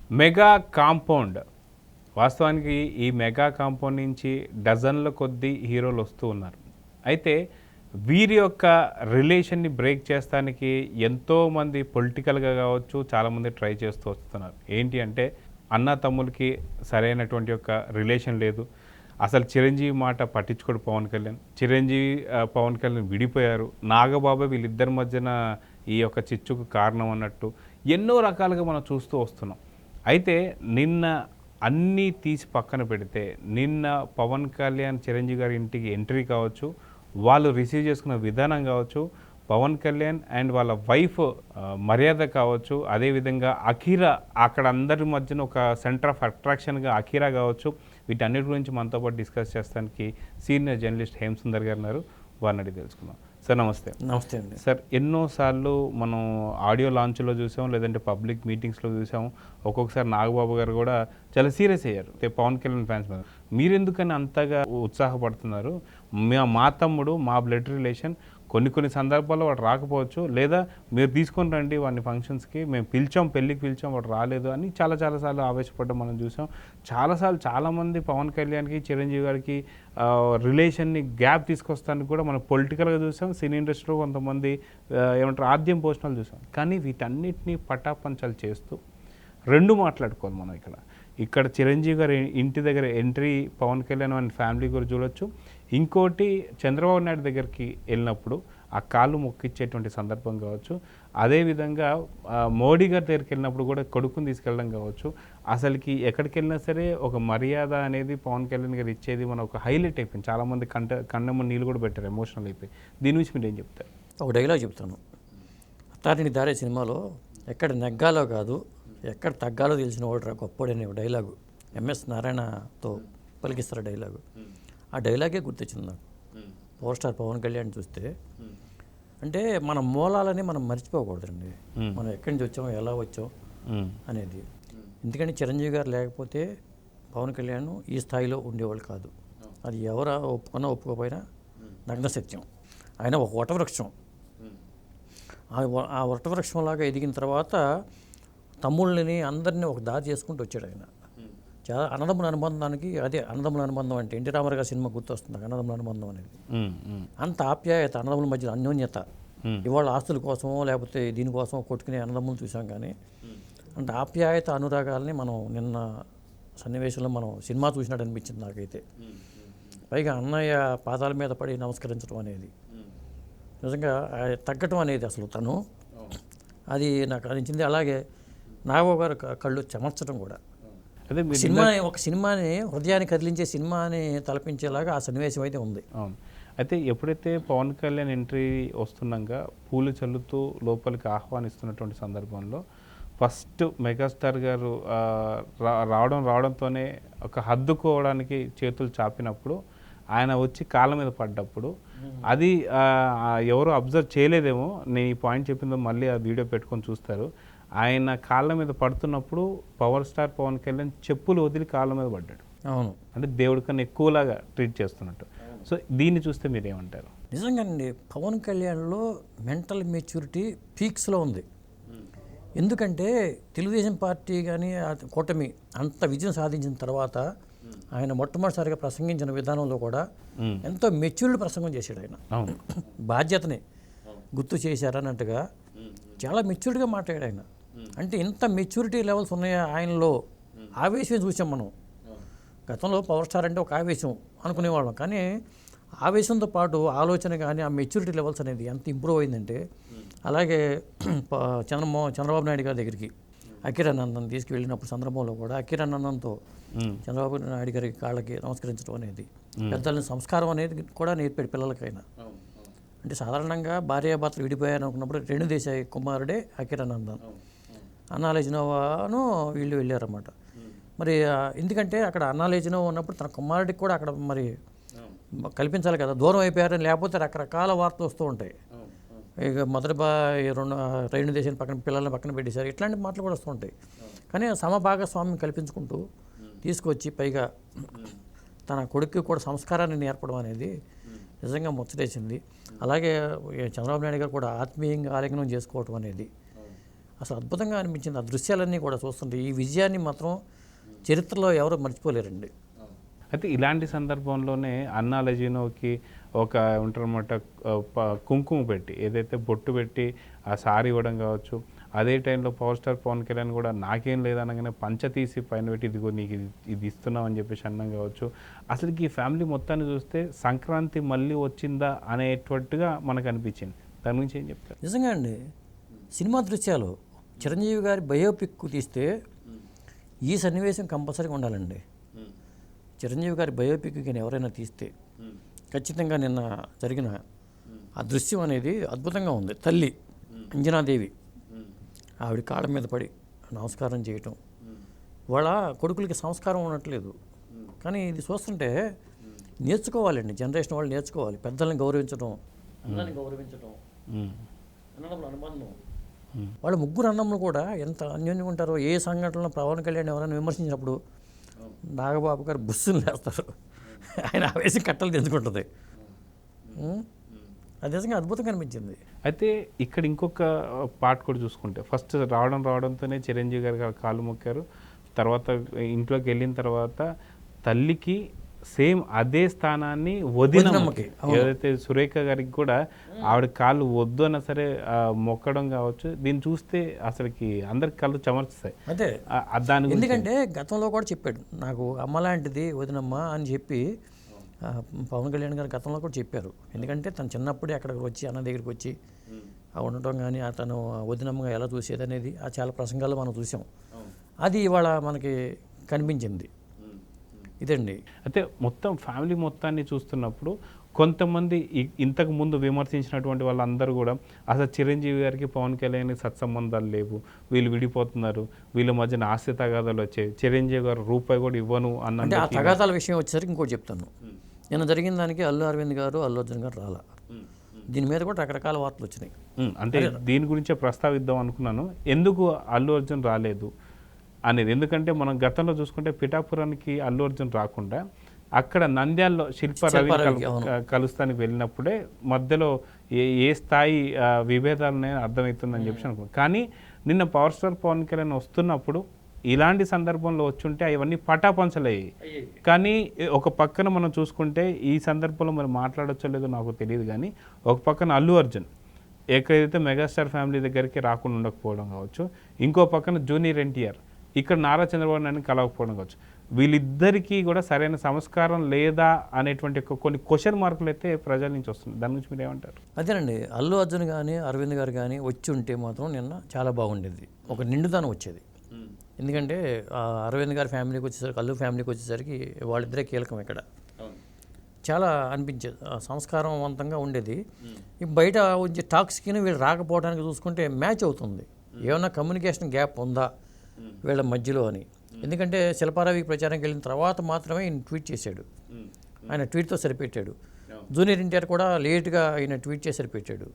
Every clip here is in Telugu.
మెగా కాంపౌండ్ వాస్తవానికి ఈ మెగా కాంపౌండ్ నుంచి డజన్ల కొద్దీ హీరోలు వస్తూ ఉన్నారు. అయితే వీరి యొక్క రిలేషన్ని బ్రేక్ చేస్తానికి ఎంతోమంది పొలిటికల్గా కావచ్చు చాలామంది ట్రై చేస్తూ వస్తున్నారు. ఏంటి అంటే అన్న తమ్ములకి సరైనటువంటి యొక్క రిలేషన్ లేదు. అసలు చిరంజీవి మాట పట్టించుకోడు పవన్ కళ్యాణ్. చిరంజీవి పవన్ కళ్యాణ్ విడిపోయారు. నాగబాబు వీళ్ళిద్దరి మధ్యన ఈ యొక్క చిచ్చుకు కారణం అన్నట్టు ఎన్నో రకాలుగా మనం చూస్తూ వస్తున్నాం. అయితే నిన్న అన్నీ తీసి పక్కన పెడితే నిన్న పవన్ కళ్యాణ్ చిరంజీవి గారి ఇంటికి ఎంట్రీ కావచ్చు, వాళ్ళు రిసీవ్ చేసుకున్న విధానం కావచ్చు, పవన్ కళ్యాణ్ అండ్ వాళ్ళ వైఫ్ మర్యాద కావచ్చు, అదేవిధంగా అఖీరా అక్కడ అందరి మధ్యన ఒక సెంటర్ ఆఫ్ అట్రాక్షన్గా అఖీరా కావచ్చు, వీటన్నిటి గురించి మనతో పాటు డిస్కస్ చేస్తానికి సీనియర్ జర్నలిస్ట్ హేమసుందర్ గారు ఉన్నారు. వారిని అడిగి తెలుసుకుందాం. సార్ నమస్తే. నమస్తే అండి. సార్ ఎన్నోసార్లు మనం ఆడియో లాంచ్లో చూసాం, లేదంటే పబ్లిక్ మీటింగ్స్లో చూసాం. ఒక్కొక్కసారి నాగబాబు గారు కూడా చాలా సీరియస్ అయ్యారు పవన్ కళ్యాణ్ ఫ్యాన్స్ మీద. మీరెందుకని అంతగా ఉత్సాహపడుతున్నారు? మా తమ్ముడు, మా బ్లడ్ రిలేషన్, కొన్ని సందర్భాల్లో వాడు రాకపోవచ్చు, లేదా మీరు తీసుకొని రండి వాడిని ఫంక్షన్స్కి, మేము పిలిచాం, పెళ్ళికి పిలిచాం, వాడు రాలేదు అని చాలాసార్లు ఆవేశపడ్డం మనం చూసాం. చాలాసార్లు చాలామంది పవన్ కళ్యాణ్కి చిరంజీవి గారికి రిలేషన్ని గ్యాప్ తీసుకొస్తానికి కూడా మనం పొలిటికల్గా చూసాం. సినీ ఇండస్ట్రీలో కొంతమంది ఏమంటారు ఆద్యం పోషణలు చూసాం. కానీ వీటన్నిటినీ పటాపంచాలు చేస్తూ రెండు మాట్లాడుకోవాలి మనం. ఇక్కడ చిరంజీవి గారి ఇంటి దగ్గర entry Pawan Kalyan and family గురించి చూడొచ్చు. ఇంకోటి చంద్రబాబు నాయుడు దగ్గరికి వెళ్ళినప్పుడు ఆ కాళ్ళు మొక్కిచ్చేటువంటి సందర్భం కావచ్చు. అదేవిధంగా మోడీ గారి దగ్గరికి వెళ్ళినప్పుడు కూడా కొడుకుని తీసుకెళ్ళడం కావచ్చు. అసలుకి ఎక్కడికి వెళ్ళినా సరే ఒక మర్యాద అనేది పవన్ కళ్యాణ్ గారు ఇచ్చేది మన ఒక హైలైట్ అయిపోయింది. చాలామంది కన్నమ్మ నీళ్ళు కూడా పెట్టారు, ఎమోషనల్ అయిపోయి. దీని గురించి మీరు ఏం చెప్తారు? ఒక డైలాగ్ చెప్తాను. అత్తారిని దారే సినిమాలో ఎక్కడ నెగ్గాలో కాదు ఎక్కడ తగ్గాలో తెలిసిన వాడు గొప్పడనే డైలాగు ఎంఎస్ నారాయణతో పలికిస్తారు డైలాగు. ఆ డైలాగే గుర్తొచ్చింది నాకు. పవర్ స్టార్ పవన్ కళ్యాణ్ చూస్తే అంటే మన మూలాలని మనం మర్చిపోకూడదండి. మనం ఎక్కడి నుంచి వచ్చాం, ఎలా వచ్చాం అనేది. ఎందుకంటే చిరంజీవి గారు లేకపోతే పవన్ కళ్యాణ్ ఈ స్థాయిలో ఉండేవాళ్ళు కాదు. అది ఎవరు ఒప్పుకున్నా ఒప్పుకోపోయినా నగ్న సత్యం. ఆయన ఒక వటవృక్షం. ఆ వటవృక్షంలాగా ఎదిగిన తర్వాత తమ్ముళ్ళని అందరినీ ఒక దారి చేసుకుంటూ వచ్చాడు ఆయన. చాలా అన్నదమ్ముల అనుబంధానికి అదే అన్నదమ్ముల అనుబంధం అంటే ఎన్టీ రామారావు గారి సినిమా గుర్తొస్తుంది అన్నదమ్ముల అనుబంధం అనేది. అంత ఆప్యాయత, అన్నదమ్ముల మధ్య అన్యోన్యత. ఇవాళ ఆస్తుల కోసమో లేకపోతే దీనికోసం కొట్టుకునే అన్నదమ్ములు చూసాం, కానీ అంటే ఆప్యాయత అనురాగాలని మనం నిన్న సన్నివేశంలో మనం సినిమా చూసినట్టు అనిపించింది నాకైతే. పైగా అన్నయ్య పాదాల మీద పడి నమస్కరించడం అనేది నిజంగా తగ్గటం అనేది అసలు తను అది నాకు అనిపించింది. అలాగే నాగబాబు గారు కళ్ళు చెమర్చడం కూడా అదే ఒక సినిమాని హృదయాన్ని కదిలించే సినిమాని తలపించేలాగా ఆ సన్నివేశం అయితే ఉంది. అవును. అయితే ఎప్పుడైతే పవన్ కళ్యాణ్ ఎంట్రీ వస్తున్నాక పూలు చల్లుతూ లోపలికి ఆహ్వానిస్తున్నటువంటి సందర్భంలో ఫస్ట్ మెగాస్టార్ గారు రావడంతోనే ఒక హద్దుకోవడానికి చేతులు చాపినప్పుడు ఆయన వచ్చి కాళ్ళ మీద పడ్డప్పుడు అది ఎవరు అబ్జర్వ్ చేయలేదేమో, నేను ఈ పాయింట్ చెప్పిందో మళ్ళీ ఆ వీడియో పెట్టుకొని చూస్తారు. ఆయన కాళ్ళ మీద పడుతున్నప్పుడు పవర్ స్టార్ పవన్ కళ్యాణ్ చెప్పులు వదిలి కాళ్ళ మీద పడ్డాడు. అవును, అంటే దేవుడి కన్నా ఎక్కువలాగా ట్రీట్ చేస్తున్నట్టు. సో దీన్ని చూస్తే మీరేమంటారు? నిజంగానండి పవన్ కళ్యాణ్లో మెంటల్ మెచ్యూరిటీ పీక్స్లో ఉంది. ఎందుకంటే తెలుగుదేశం పార్టీ కానీ కూటమి అంత విజయం సాధించిన తర్వాత ఆయన మొట్టమొదటిసారిగా ప్రసంగించిన విధానంలో కూడా ఎంతో మెచ్యూర్డ్ ప్రసంగం చేశాడు. ఆయన బాధ్యతని గుర్తు చేశారన్నట్టుగా చాలా మెచ్యూర్డ్గా మాట్లాడాడు ఆయన. అంటే ఇంత మెచ్యూరిటీ లెవెల్స్ ఉన్నాయా ఆయనలో? ఆవేశం చూసాం మనం. గతంలో పవర్ స్టార్ అంటే ఒక ఆవేశం అనుకునేవాళ్ళం, కానీ ఆవేశంతో పాటు ఆలోచన కానీ ఆ మెచ్యూరిటీ లెవెల్స్ అనేది ఎంత ఇంప్రూవ్ అయిందంటే, అలాగే చంద్రబాబు నాయుడు గారి దగ్గరికి అఖీరానందన్ తీసుకువెళ్ళినప్పుడు సందర్భంలో కూడా అఖీరానందన్తో చంద్రబాబు నాయుడు గారి కాళ్ళకి నమస్కరించడం అనేది, పెద్దలని సంస్కారం అనేది కూడా నేర్పాడు పిల్లలకైనా. అంటే సాధారణంగా భార్యాభర్తలు విడిపోయారు అనుకున్నప్పుడు రెండు దేశాయి కుమారుడే అఖీరానందన్, అన్నాలేజినోవాను వీళ్ళు వెళ్ళారన్నమాట. మరి ఎందుకంటే అక్కడ అన్నాలేజినోవా ఉన్నప్పుడు తన కుమారుడికి కూడా అక్కడ మరి కల్పించాలి కదా, దూరం అయిపోయారని. లేకపోతే రకరకాల వార్తలు వస్తూ ఉంటాయి. ఇక మొదటి రెండు దేశాన్ని పక్కన పిల్లల్ని పక్కన పెట్టేశారు, ఇట్లాంటి మాటలు కూడా వస్తూ ఉంటాయి. కానీ సమభాగస్వామ్యం కల్పించుకుంటూ తీసుకొచ్చి పైగా తన కొడుక్కి కూడా సంస్కారాన్ని నేర్పడం అనేది నిజంగా ముచ్చటేసింది. అలాగే చంద్రబాబు నాయుడు గారు కూడా ఆత్మీయంగా ఆలింగనం చేసుకోవటం అనేది అసలు అద్భుతంగా అనిపించింది ఆ దృశ్యాలన్నీ కూడా చూస్తుంటే. ఈ విజయాన్ని మాత్రం చరిత్రలో ఎవరు మర్చిపోలేరండి. అయితే ఇలాంటి సందర్భంలోనే అన్నా లెజినోకి ఒక ఉంటారన్నమాట కుంకుమ పెట్టి ఏదైతే బొట్టు పెట్టి ఆ సారీ ఇవ్వడం కావచ్చు, అదే టైంలో పవర్ స్టార్ పవన్ కళ్యాణ్ కూడా నాకేం లేదనగానే పంచ తీసి పైన పెట్టి ఇదిగో నీకు ఇది ఇస్తున్నాం అని చెప్పేసి అన్నం కావచ్చు. అసలుకి ఈ ఫ్యామిలీ మొత్తాన్ని చూస్తే సంక్రాంతి మళ్ళీ వచ్చిందా అనేటట్టుగా మనకు అనిపించింది. దాని గురించి ఏం చెప్తారు? నిజంగా అండి, సినిమా దృశ్యాలు చిరంజీవి గారి బయోపిక్ తీస్తే ఈ సన్నివేశం కంపల్సరీగా ఉండాలండి. చిరంజీవి గారి బయోపిక్ కానీ ఎవరైనా తీస్తే ఖచ్చితంగా నిన్న జరిగిన ఆ దృశ్యం అనేది అద్భుతంగా ఉంది. తల్లి అంజనాదేవి ఆవిడ కాళ్ళ మీద పడి నమస్కారం చేయటం, వాళ్ళ కొడుకులకి సంస్కారం ఉండట్లేదు. కానీ ఇది చూస్తుంటే నేర్చుకోవాలండి, జనరేషన్ వాళ్ళు నేర్చుకోవాలి. పెద్దల్ని గౌరవించడం, అన్నాన్ని గౌరవించడం, అన్నదమ్ముల అనుబంధం. వాళ్ళ ముగ్గురు అన్నములు కూడా ఎంత అన్యోన్యంగా ఉంటారో. ఏ సంఘటనలో పవన్ కళ్యాణ్ ఎవరైనా విమర్శించినప్పుడు నాగబాబు గారు బుస్సులు లేస్తారు, ఆయన ఆవేశం కట్టలు తెంచుకుంటుంది. అది నిజంగా అద్భుతంగా అనిపించింది. అయితే ఇక్కడ ఇంకొక పార్ట్ కూడా చూసుకుంటే ఫస్ట్ రావడంతోనే చిరంజీవి గారు కాళ్ళు మొక్కారు. తర్వాత ఇంట్లోకి వెళ్ళిన తర్వాత తల్లికి సేమ్ అదే స్థానాన్ని వదినమ్మకి ఏదైతే సురేఖ గారికి కూడా ఆవిడ కాళ్ళు వద్దు అన్నా సరే మొక్కడం కావచ్చు. దీన్ని చూస్తే అసలుకి అందరికి కళ్ళు చెమర్చుతాయి. అదే దాని ఎందుకంటే గతంలో కూడా చెప్పాడు, నాకు అమ్మ లాంటిది వదినమ్మ అని చెప్పి పవన్ కళ్యాణ్ గారు గతంలో కూడా చెప్పారు. ఎందుకంటే తను చిన్నప్పుడే అక్కడికి వచ్చి అన్న దగ్గరికి వచ్చి ఉండటం కానీ తను వదినమ్మగా ఎలా చూసేది అనేది ఆ చాలా ప్రసంగాలు మనం చూసాం. అది ఇవాళ మనకి కనిపించింది. ఇదండి. అయితే మొత్తం ఫ్యామిలీ మొత్తాన్ని చూస్తున్నప్పుడు కొంతమంది ఇంతకు ముందు విమర్శించినటువంటి వాళ్ళందరూ కూడా అసలు చిరంజీవి గారికి పవన్ కళ్యాణ్ సత్సంబంధాలు లేవు, వీళ్ళు విడిపోతున్నారు, వీళ్ళ మధ్యన ఆస్తి తగాదాలు వచ్చాయి, చిరంజీవి గారు రూపాయి కూడా ఇవ్వను అన్న. అంటే ఆ తగాదాల విషయం వచ్చేసరికి ఇంకోటి చెప్తాను. నిన్న జరిగిన దానికి అల్లు అరవింద్ గారు అల్లు అర్జున్ గారు రాలా. దీని మీద కూడా రకరకాల వార్తలు వచ్చినాయి. అంటే దీని గురించే ప్రస్తావిద్దాం అనుకున్నాను, ఎందుకు అల్లు అర్జున్ రాలేదు అనేది. ఎందుకంటే మనం గతంలో చూసుకుంటే పిఠాపురానికి అల్లు అర్జున్ రాకుండా అక్కడ నంద్యాలలో శిల్ప రవి కలుస్తానికి వెళ్ళినప్పుడే మధ్యలో ఏ స్థాయి విభేదాలు ఉన్నాయని అర్థమవుతుందని చెప్పి అనుకున్నాను. కానీ నిన్న పవర్ స్టార్ పవన్ కళ్యాణ్ వస్తున్నప్పుడు ఇలాంటి సందర్భంలో వచ్చుంటే అవన్నీ పటాపంచలయ్యాయి. కానీ ఒక పక్కన మనం చూసుకుంటే ఈ సందర్భంలో మరి మాట్లాడచ్చో లేదో నాకు తెలియదు, కానీ ఒక పక్కన అల్లు అర్జున్ ఎక్కడైతే మెగాస్టార్ ఫ్యామిలీ దగ్గరికి రాకుండా ఉండకపోవడం కావచ్చు, ఇంకో పక్కన జూనియర్ ఎన్టీఆర్ ఇక్కడ నారా చంద్రబాబు నాయుడు కలవకపోవడం కావచ్చు, వీళ్ళిద్దరికీ కూడా సరైన సంస్కారం లేదా అనేటువంటి కొన్ని క్వశ్చన్ మార్కులు అయితే ప్రజల నుంచి వస్తుంది. దాని గురించి మీరు ఏమంటారు? అదేనండి, అల్లు అర్జున్ కానీ అరవింద్ గారు కానీ వచ్చి ఉంటే మాత్రం నిన్న చాలా బాగుండేది, ఒక నిండుదనం వచ్చేది. ఎందుకంటే అరవింద్ గారి ఫ్యామిలీకి వచ్చేసరికి అల్లు ఫ్యామిలీకి వచ్చేసరికి వాళ్ళిద్దరే కీలకం ఇక్కడ. చాలా అనిపించేది, సంస్కారవంతంగా ఉండేది. బయట వచ్చే టాక్స్కి వీళ్ళు రాకపోవడానికి చూసుకుంటే మ్యాచ్ అవుతుంది. ఏమన్నా కమ్యూనికేషన్ గ్యాప్ ఉందా వీళ్ళ మధ్యలో అని. ఎందుకంటే శిల్పారావికి ప్రచారంకి వెళ్ళిన తర్వాత మాత్రమే ఆయన ట్వీట్ చేశాడు, ఆయన ట్వీట్తో సరిపెట్టాడు. జూనియర్ ఎన్టీఆర్ కూడా లేట్గా ఆయన ట్వీట్ చేసి సరిపెట్టాడు.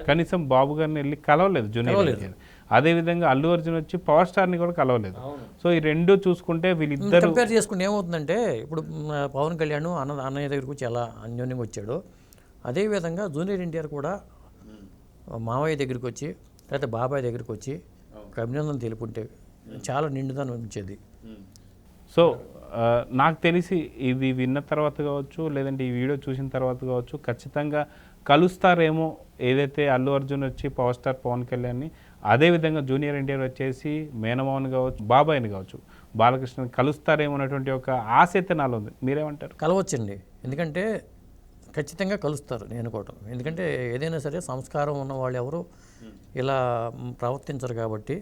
కనీసం బాబు గారిని వెళ్ళి కలవలేదు జూనియర్ ఎన్టీఆర్. అదేవిధంగా అల్లు అర్జున్ వచ్చి పవర్ స్టార్ని కూడా కలవలేదు. సో ఈ రెండు చూసుకుంటే వీళ్ళిద్దరు కంపేర్ చేసుకుంటే ఏమవుతుందంటే, ఇప్పుడు పవన్ కళ్యాణ్ అన్నయ్య దగ్గరకు చాలా అన్యోన్యంగా వచ్చాడు, అదేవిధంగా జూనియర్ ఎన్టీఆర్ కూడా మావయ్య దగ్గరికి వచ్చి లేకపోతే బాబాయ్ దగ్గరికి వచ్చి అభినందన తెలుపుంటే చాలా నిండుదనం అనిపించేది. సో నాకు తెలిసి ఇది విన్న తర్వాత కావచ్చు, లేదంటే ఈ వీడియో చూసిన తర్వాత కావచ్చు, ఖచ్చితంగా కలుస్తారేమో. ఏదైతే అల్లు అర్జున్ వచ్చి పవర్ స్టార్ పవన్ కళ్యాణ్ని, అదేవిధంగా జూనియర్ ఎన్టీఆర్ వచ్చేసి మేనమావన్ కావచ్చు, బాబాయ్ని కావచ్చు, బాలకృష్ణని కలుస్తారేమో అనేటువంటి ఒక ఆశ అయితే నాలో ఉంది. మీరేమంటారు? కలవచ్చండి, ఎందుకంటే ఖచ్చితంగా కలుస్తారు నేను అనుకోవటం. ఎందుకంటే ఏదైనా సరే సంస్కారం ఉన్న వాళ్ళు ఎవరు ఇలా ప్రవర్తించరు కాబట్టి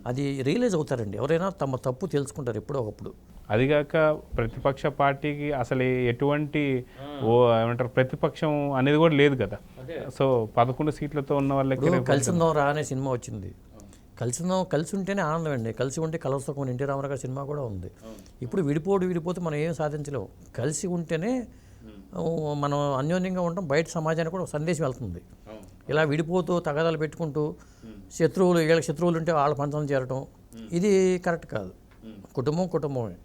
అది రియలైజ్ అవుతారండి. ఎవరైనా తమ తప్పు తెలుసుకుంటారు ఎప్పుడో ఒకప్పుడు. అదిగాక ప్రతిపక్ష పార్టీకి అసలు ఎటువంటి ఏమంటారు ప్రతిపక్షం అనేది కూడా లేదు కదా. సో 11 సీట్లతో ఉన్న వాళ్ళకి కలిసిందో రా అనే సినిమా వచ్చింది. కలిసి ఉంటేనే ఆనందం అండి. కలిసి ఉంటే కలవసకుండా ఎన్టీ రామారావు గారి సినిమా కూడా ఉంది. ఇప్పుడు విడిపోతే మనం ఏం సాధించలేము. కలిసి ఉంటేనే మనం అన్యోన్యంగా ఉంటాం, బయట సమాజానికి కూడా సందేశం వెళ్తుంది. ఇలా విడిపోతూ తగాదాలు పెట్టుకుంటూ వీళ్ళకి శత్రువులు ఉంటే వాళ్ళ పంచం చేరటం ఇది కరెక్ట్ కాదు. కుటుంబమే.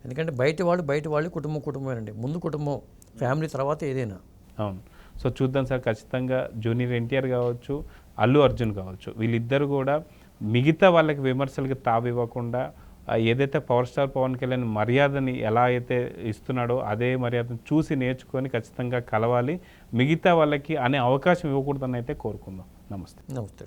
ఎందుకంటే బయట వాళ్ళు కుటుంబమేనండి. ముందు కుటుంబం, ఫ్యామిలీ తర్వాత ఏదైనా. అవును. సో చూద్దాం సార్, ఖచ్చితంగా జూనియర్ ఎన్టీఆర్ కావచ్చు, అల్లు అర్జున్ కావచ్చు, వీళ్ళిద్దరు కూడా మిగతా వాళ్ళకి విమర్శలకి తావివ్వకుండా ఏదైతే పవర్ స్టార్ పవన్ కళ్యాణ్ మర్యాదని ఎలా అయితే ఇస్తున్నాడో అదే మర్యాదను చూసి నేర్చుకొని ఖచ్చితంగా కలవాలి, మిగతా వాళ్ళకి అనే అవకాశం ఇవ్వకూడదని అయితే కోరుకుందాం. నమస్తే. నమస్తే.